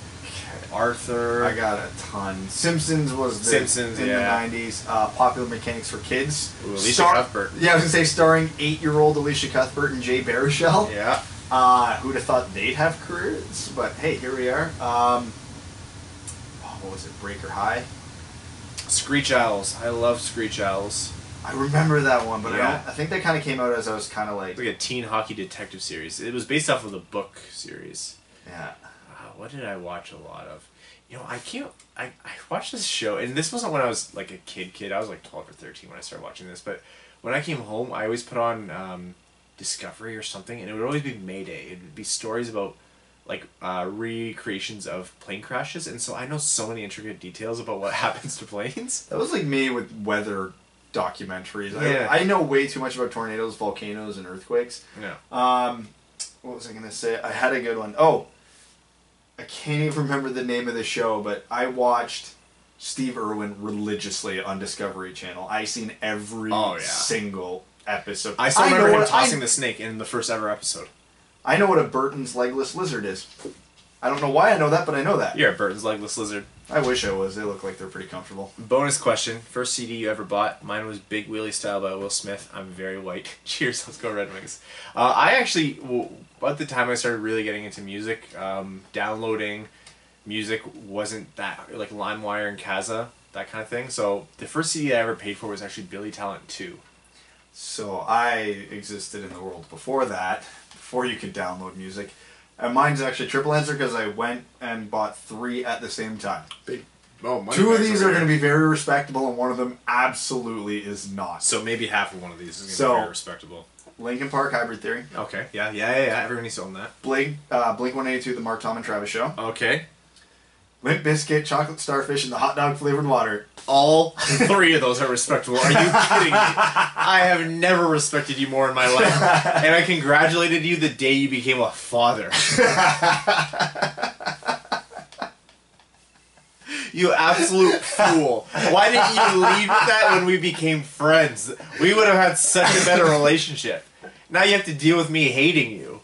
Arthur. I got a ton. Simpsons was in the 90s. Popular Mechanics for Kids. Ooh, Alicia Cuthbert. Yeah, I was going to say starring 8-year-old Alicia Cuthbert and Jay Baruchel. Yeah. Who'd have thought they'd have careers? But hey, here we are. What was it? Breaker High? Screech Owls. I love Screech Owls. I remember that one, but Yeah. I think that kind of came out as I was kind of like... It's like a teen hockey detective series. It was based off of the book series. Yeah. What did I watch a lot of? I watched this show, and this wasn't when I was like a kid. I was like 12 or 13 when I started watching this. But when I came home, I always put on Discovery or something, and it would always be Mayday. It would be stories about like recreations of plane crashes, and so I know so many intricate details about what happens to planes. That was like me with weather documentaries. Yeah. I know way too much about tornadoes, volcanoes, and earthquakes. Yeah. What was I going to say? I had a good one. Oh, I can't even remember the name of the show, but I watched Steve Irwin religiously on Discovery Channel. I seen every single episode. I still remember him tossing the snake in the first ever episode. I know what a Burton's legless lizard is. I don't know why I know that, but I know that. You're a Burton's legless lizard. I wish I was. They look like they're pretty comfortable. Bonus question. First CD you ever bought? Mine was Big Wheelie Style by Will Smith. I'm very white. Cheers. Let's go Red Wings. I actually, about the time I started really getting into music, downloading music wasn't that, like LimeWire and Kazaa, that kind of thing. So the first CD I ever paid for was actually Billy Talent 2. So I existed in the world before that, before you could download music. And mine's actually triple answer because I went and bought 3 at the same time. Two of these are going to be very respectable, and one of them absolutely is not. So maybe half of one of these is going to be very respectable. Linkin Park, Hybrid Theory. Okay, yeah. Everyone needs to own that. Blink 182, The Mark, Tom, and Travis Show. Okay. Limp Bizkit, Chocolate Starfish, and the hot dog flavored water. All 3 of those are respectable. Are you kidding me? I have never respected you more in my life. And I congratulated you the day you became a father. You absolute fool. Why didn't you leave that when we became friends? We would have had such a better relationship. Now you have to deal with me hating you.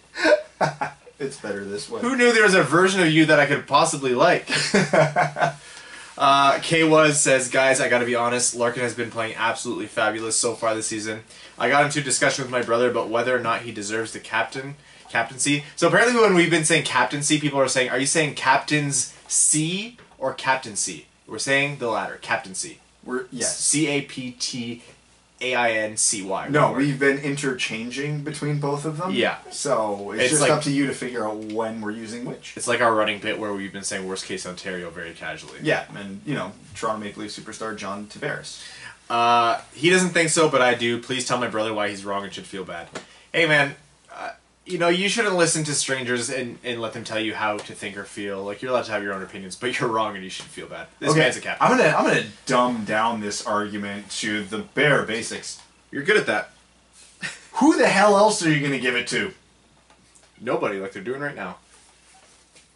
It's better this way. Who knew there was a version of you that I could possibly like? K-Was says, guys, I gotta be honest, Larkin has been playing absolutely fabulous so far this season. I got into a discussion with my brother about whether or not he deserves the captaincy. So apparently when we've been saying captaincy, people are saying, are you saying captain's C or captaincy? We're saying the latter, captaincy. Yes. C-A-P-T-A-I-N-C-Y. No, we've been interchanging between both of them. Yeah. So it's just like, up to you to figure out when we're using which. It's like our running bit where we've been saying worst case Ontario very casually. Yeah, and Toronto Maple Leaf superstar John Tavares. He doesn't think so, but I do. Please tell my brother why he's wrong and should feel bad. Hey man, you shouldn't listen to strangers and let them tell you how to think or feel. Like, you're allowed to have your own opinions, but you're wrong and you should feel bad. This man's a captain. I'm gonna dumb down this argument to the bare basics. You're good at that. Who the hell else are you gonna give it to? Nobody, like they're doing right now.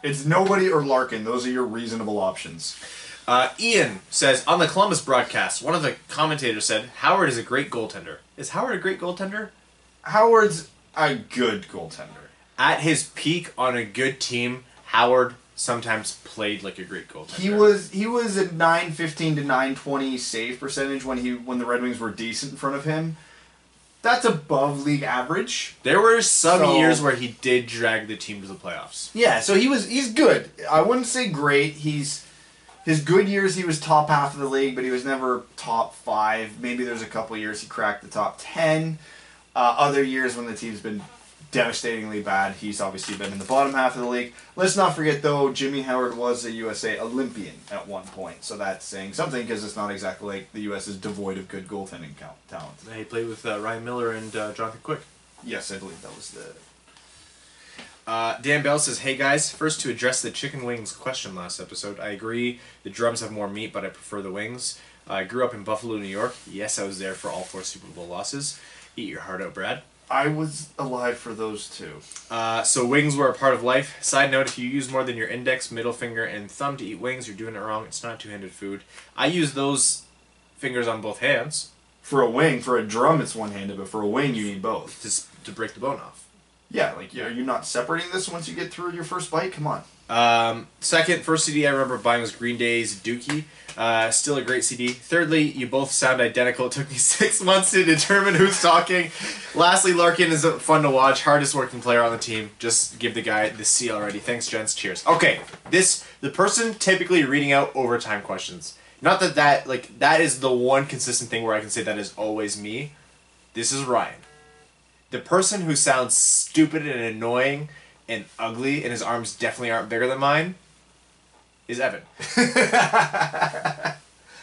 It's nobody or Larkin. Those are your reasonable options. Ian says, on the Columbus broadcast, one of the commentators said, Howard is a great goaltender. Is Howard a great goaltender? Howard's a good goaltender. At his peak on a good team, Howard sometimes played like a great goaltender. He was at .915 to .920 save percentage when the Red Wings were decent in front of him. That's above league average. There were some years where he did drag the team to the playoffs. Yeah, so he's good. I wouldn't say great. His good years he was top half of the league, but he was never top 5. Maybe there's a couple years he cracked the top 10. Other years when the team's been devastatingly bad, he's obviously been in the bottom half of the league. Let's not forget, though, Jimmy Howard was a USA Olympian at one point, so that's saying something because it's not exactly like the U.S. is devoid of good goaltending talent. He played with Ryan Miller and Jonathan Quick. Yes, I believe that was the... Dan Bell says, hey guys, first to address the chicken wings question last episode, I agree the drums have more meat, but I prefer the wings. I grew up in Buffalo, New York. Yes, I was there for all 4 Super Bowl losses. Eat your heart out, Brad. I was alive for those 2. So wings were a part of life. Side note, if you use more than your index, middle finger, and thumb to eat wings, you're doing it wrong. It's not two-handed food. I use those fingers on both hands. For a wing, for a drum it's one-handed, but for a wing you need both. To break the bone off. Yeah, like, are you not separating this once you get through your first bite? Come on. First CD I remember buying was Green Day's Dookie. Still a great CD. Thirdly, you both sound identical. It took me 6 months to determine who's talking. Lastly, Larkin is fun to watch. Hardest working player on the team. Just give the guy the C already. Thanks, gents. Cheers. Okay, the person typically reading out overtime questions. Not that is the one consistent thing where I can say that is always me. This is Ryan. The person who sounds stupid and annoying and ugly, and his arms definitely aren't bigger than mine, is Evan.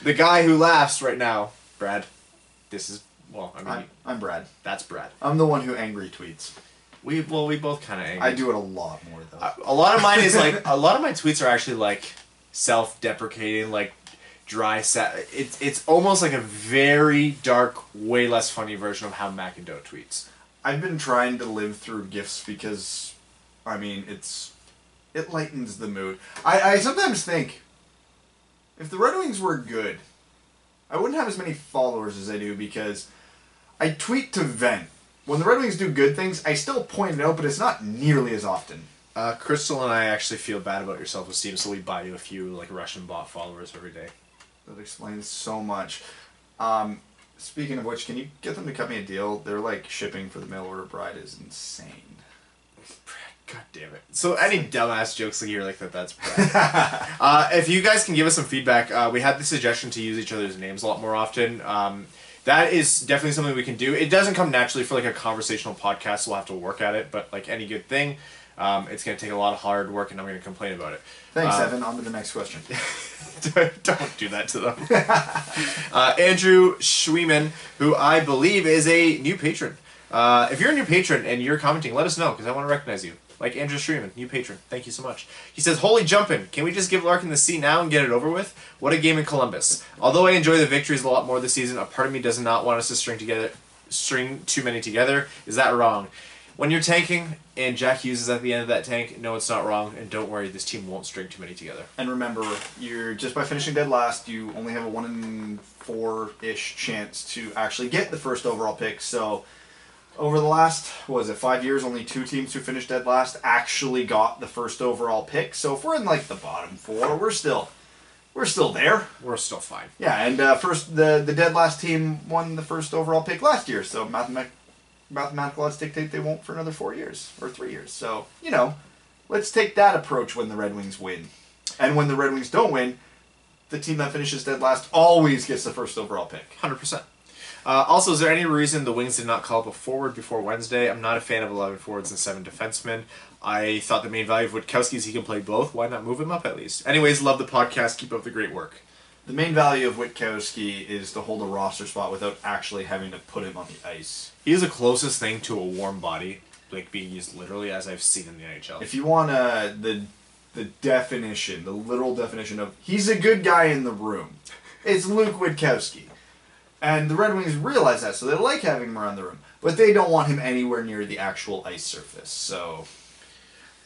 The guy who laughs right now, Brad. This is, well, I mean... I'm Brad. That's Brad. I'm the one who angry tweets. We both kind of angry. I do it a lot more, though. A lot of mine is like... A lot of my tweets are actually, like, self-deprecating, like, dry... It's almost like a very dark, way less funny version of how McIndoe tweets. I've been trying to live through GIFs because, I mean, it lightens the mood. I sometimes think, if the Red Wings were good, I wouldn't have as many followers as I do because I tweet to vent. When the Red Wings do good things, I still point it out, but it's not nearly as often. Crystal and I actually feel bad about your self-esteem, so we buy you a few, like, Russian bot followers every day. That explains so much. Speaking of which, can you get them to cut me a deal? They're like, shipping for the mail order bride is insane. God damn it. So any dumbass jokes like you're like that's Brad. If you guys can give us some feedback, we had the suggestion to use each other's names a lot more often. That is definitely something we can do. It doesn't come naturally for like a conversational podcast, so we'll have to work at it, but like any good thing, it's going to take a lot of hard work and I'm going to complain about it. Thanks, Evan. On to the next question. Don't do that to them. Andrew Schweeman, who I believe is a new patron. If you're a new patron and you're commenting, let us know because I want to recognize you. Like Andrew Schweeman, new patron. Thank you so much. He says, "Holy jumpin', can we just give Larkin the C now and get it over with? What a game in Columbus. Although I enjoy the victories a lot more this season, a part of me does not want us to string too many together. Is that wrong? When you're tanking and Jack Hughes is at the end of that tank, no, it's not wrong. And don't worry, this team won't string too many together." And remember, you're just by finishing dead last, you only have a 1 in 4-ish chance to actually get the first overall pick. So over the last, 5 years, only 2 teams who finished dead last actually got the first overall pick. So if we're in like the bottom 4, we're still there. We're still fine. Yeah, and the dead last team won the first overall pick last year. So mathematical odds dictate they won't for another 4 years or 3 years. So, let's take that approach when the Red Wings win. And when the Red Wings don't win, the team that finishes dead last always gets the first overall pick. 100%. Also, is there any reason the Wings did not call up a forward before Wednesday? I'm not a fan of 11 forwards and 7 defensemen. I thought the main value of Witkowski is he can play both. Why not move him up at least? Anyways, love the podcast. Keep up the great work. The main value of Witkowski is to hold a roster spot without actually having to put him on the ice. He is the closest thing to a warm body, like being used literally, as I've seen in the NHL. If you want the definition, the literal definition of he's a good guy in the room, it's Luke Witkowski. And the Red Wings realize that, so they like having him around the room. But they don't want him anywhere near the actual ice surface, so...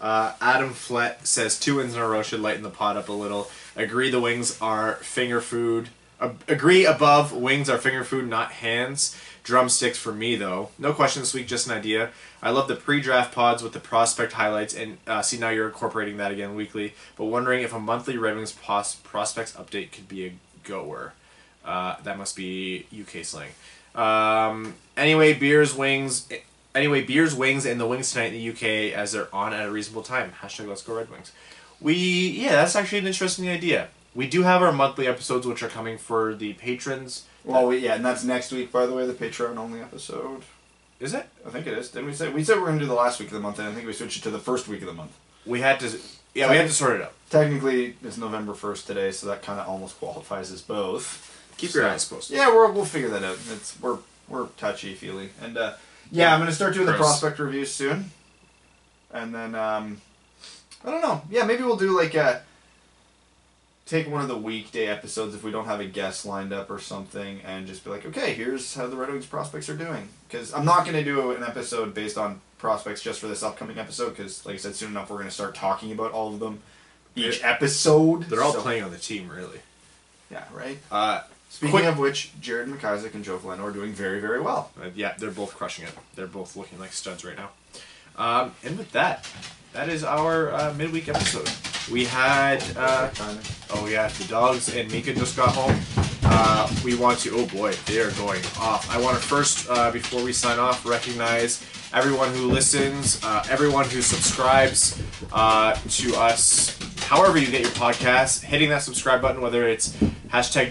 Adam Flett says 2 wins in a row should lighten the pot up a little. Agree the Wings are finger food. Agree above, Wings are finger food, not hands. Drumsticks for me, though. No question this week, just an idea. I love the pre-draft pods with the prospect highlights, and see now you're incorporating that again weekly. But wondering if a monthly Red Wings prospects update could be a goer. That must be UK slang. Anyway, beers, wings, and the Wings tonight in the UK as they're on at a reasonable time. # Let's Go Red Wings. That's actually an interesting idea. We do have our monthly episodes which are coming for the patrons. Well, and that's next week, by the way, the Patreon-only episode. Is it? I think it is. Didn't we say? We said we were going to do the last week of the month, and I think we switched it to the first week of the month. We had to sort it out. Technically, it's November 1st today, so that kind of almost qualifies as both. Keep your eyes posted. Yeah, we'll figure that out. We're touchy-feely. And, I'm going to start doing the prospect reviews soon. And then, I don't know. Yeah, maybe we'll do, take one of the weekday episodes if we don't have a guest lined up or something, and just be like, okay, here's how the Red Wings prospects are doing. Because I'm not going to do an episode based on prospects just for this upcoming episode, because, like I said, soon enough we're going to start talking about all of them each episode. They're all playing on the team, really. Yeah, right? Speaking of which, Jared McIsaac and Joe Valeno are doing very, very well. Yeah, they're both crushing it. They're both looking like studs right now. And with that is our midweek episode. We had... the dogs and Mika just got home. We want to... Oh boy, they are going off. I want to first, before we sign off, recognize everyone who listens, everyone who subscribes to us, however you get your podcasts, hitting that subscribe button, whether it's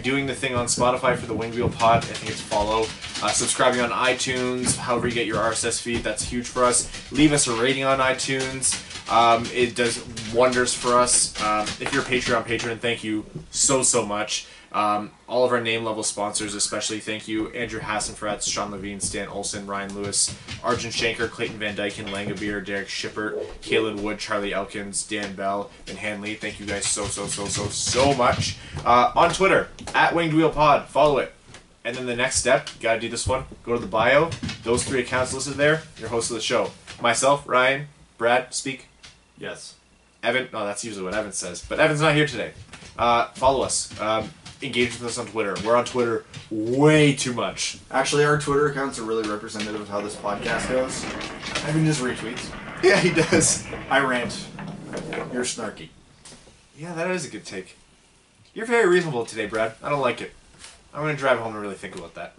#doing the thing on Spotify for the Wing Wheel Pod, I think it's follow, subscribing on iTunes, however you get your RSS feed, that's huge for us. Leave us a rating on iTunes. It does wonders for us. If you're a Patreon patron, thank you so much. All of our name level sponsors, especially thank you: Andrew Hassenfratz, Sean Levine, Stan Olson, Ryan Lewis, Arjun Shanker, Clayton Van Dyken, Langabeer, Derek Shippert, Caleb Wood, Charlie Elkins, Dan Bell, and Hanley. Thank you guys so much. On Twitter, @WingedWheelPod, follow it. And then the next step, you gotta do this one. Go to the bio. Those 3 accounts listed there. Your host of the show. Myself, Ryan, Brad, speak. Yes. Evan, no, that's usually what Evan says. But Evan's not here today. Follow us. Engage with us on Twitter. We're on Twitter way too much. Actually, our Twitter accounts are really representative of how this podcast goes. Evan just retweets. Yeah, he does. I rant. You're snarky. Yeah, that is a good take. You're very reasonable today, Brad. I don't like it. I'm going to drive home and really think about that.